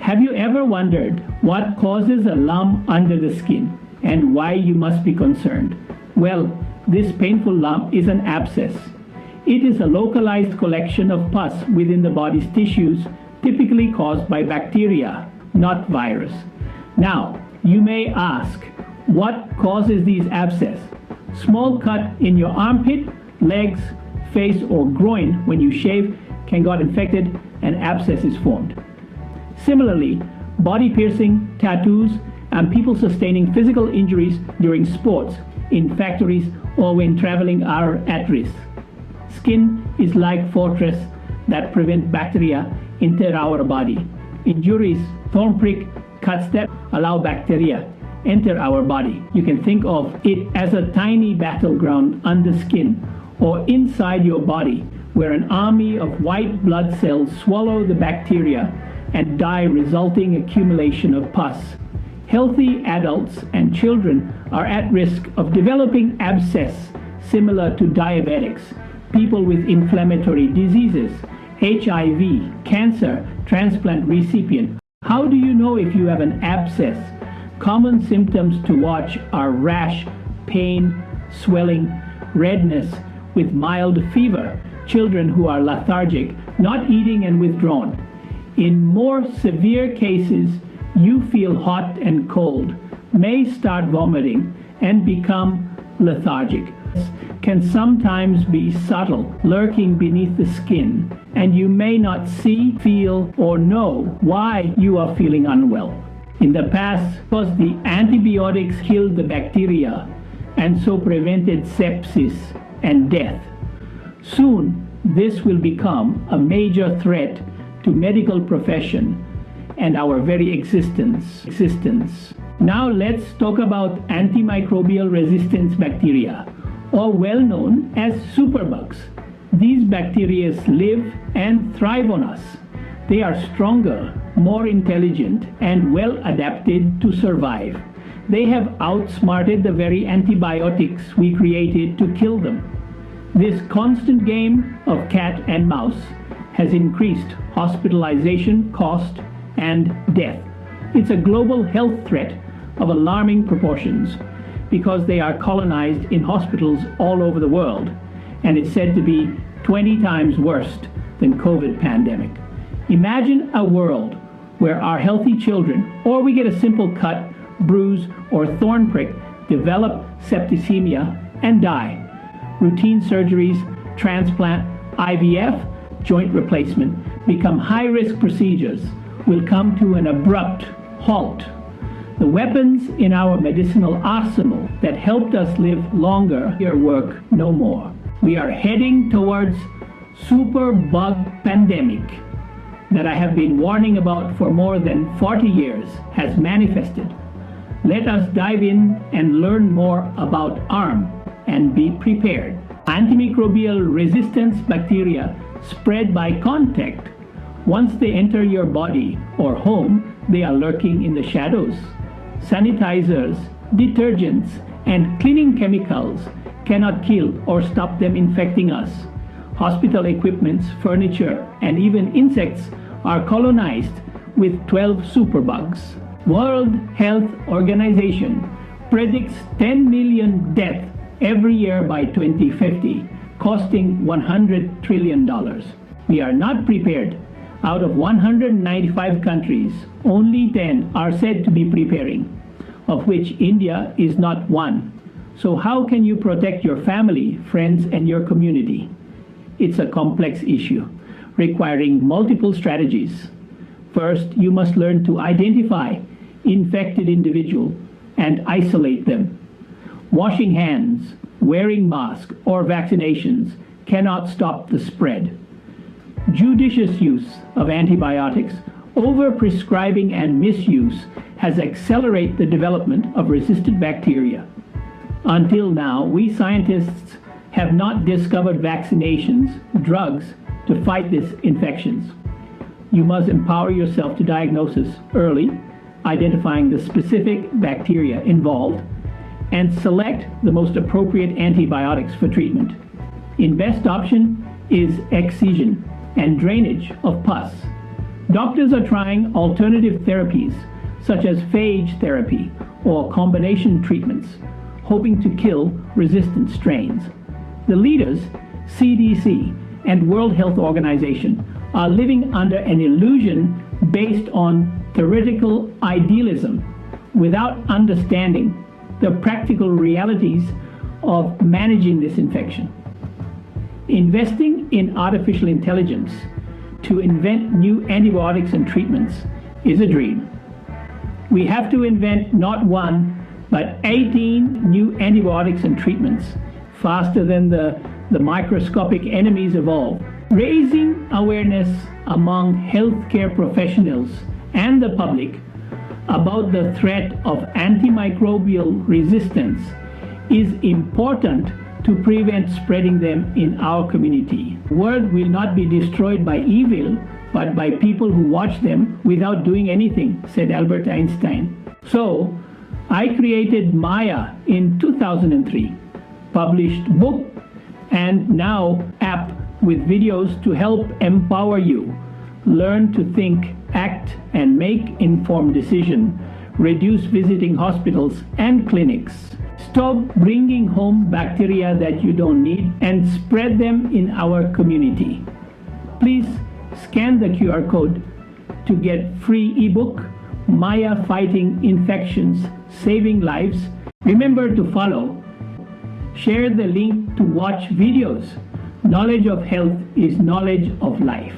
Have you ever wondered what causes a lump under the skin and why you must be concerned? Well, this painful lump is an abscess. It is a localized collection of pus within the body's tissues, typically caused by bacteria, not virus. Now, you may ask, what causes these abscesses? Small cut in your armpit, legs, face, or groin when you shave can get infected and abscess is formed. Similarly, body piercing, tattoos, and people sustaining physical injuries during sports, in factories, or when traveling are at risk. Skin is like fortress that prevent bacteria enter our body. Injuries, thorn prick, cuts that allow bacteria enter our body. You can think of it as a tiny battleground under skin or inside your body where an army of white blood cells swallow the bacteria and die, resulting accumulation of pus. Healthy adults and children are at risk of developing abscess similar to diabetics, people with inflammatory diseases, HIV, cancer, transplant recipient. How do you know if you have an abscess? Common symptoms to watch are rash, pain, swelling, redness with mild fever, children who are lethargic, not eating and withdrawn. In more severe cases, you feel hot and cold, may start vomiting, and become lethargic. Can sometimes be subtle, lurking beneath the skin, and you may not see, feel, or know why you are feeling unwell. In the past, because the antibiotics killed the bacteria and so prevented sepsis and death. Soon, this will become a major threat to medical profession and our very existence. Now let's talk about antimicrobial resistance bacteria, or well known as superbugs. These bacteria live and thrive on us. They are stronger, more intelligent, and well adapted to survive. They have outsmarted the very antibiotics we created to kill them. This constant game of cat and mouse has increased hospitalization, cost, and death. It's a global health threat of alarming proportions because they are colonized in hospitals all over the world, and it's said to be 20 times worse than COVID pandemic. Imagine a world where our healthy children, or we get a simple cut, bruise, or thorn prick, develop septicemia and die. Routine surgeries, transplant, IVF, joint replacement become high-risk procedures will come to an abrupt halt. The weapons in our medicinal arsenal that helped us live longer work no more. We are heading towards superbug pandemic that I have been warning about for more than 40 years has manifested. Let us dive in and learn more about ARM and be prepared. Antimicrobial resistance bacteria spread by contact. Once they enter your body or home, they are lurking in the shadows. Sanitizers, detergents, and cleaning chemicals cannot kill or stop them infecting us. Hospital equipments, furniture, and even insects are colonized with 12 superbugs. World Health Organization predicts 10 million deaths every year by 2050, costing $100 trillion. We are not prepared. Out of 195 countries, only 10 are said to be preparing, of which India is not one. So how can you protect your family, friends, and your community? It's a complex issue, requiring multiple strategies. First, you must learn to identify infected individuals and isolate them. Washing hands, wearing masks, or vaccinations cannot stop the spread. Judicious use of antibiotics, over-prescribing and misuse has accelerated the development of resistant bacteria. Until now, we scientists have not discovered vaccinations, drugs to fight these infections. You must empower yourself to diagnosis early, identifying the specific bacteria involved, and select the most appropriate antibiotics for treatment. In best option is excision and drainage of pus. Doctors are trying alternative therapies, such as phage therapy or combination treatments, hoping to kill resistant strains. The leaders, CDC and World Health Organization, are living under an illusion based on theoretical idealism without understanding the practical realities of managing this infection. Investing in artificial intelligence to invent new antibiotics and treatments is a dream. We have to invent not one, but 18 new antibiotics and treatments faster than the microscopic enemies evolve. Raising awareness among healthcare professionals and the public about the threat of antimicrobial resistance is important to prevent spreading them in our community. The world will not be destroyed by evil, but by people who watch them without doing anything, said Albert Einstein. So, I created Maya in 2003, published book, and now app with videos to help empower you. Learn to think, act, and make informed decisions. Reduce visiting hospitals and clinics. Stop bringing home bacteria that you don't need and spread them in our community. Please scan the QR code to get free ebook, Maya Fighting Infections, Saving Lives. Remember to follow. Share the link to watch videos. Knowledge of health is knowledge of life.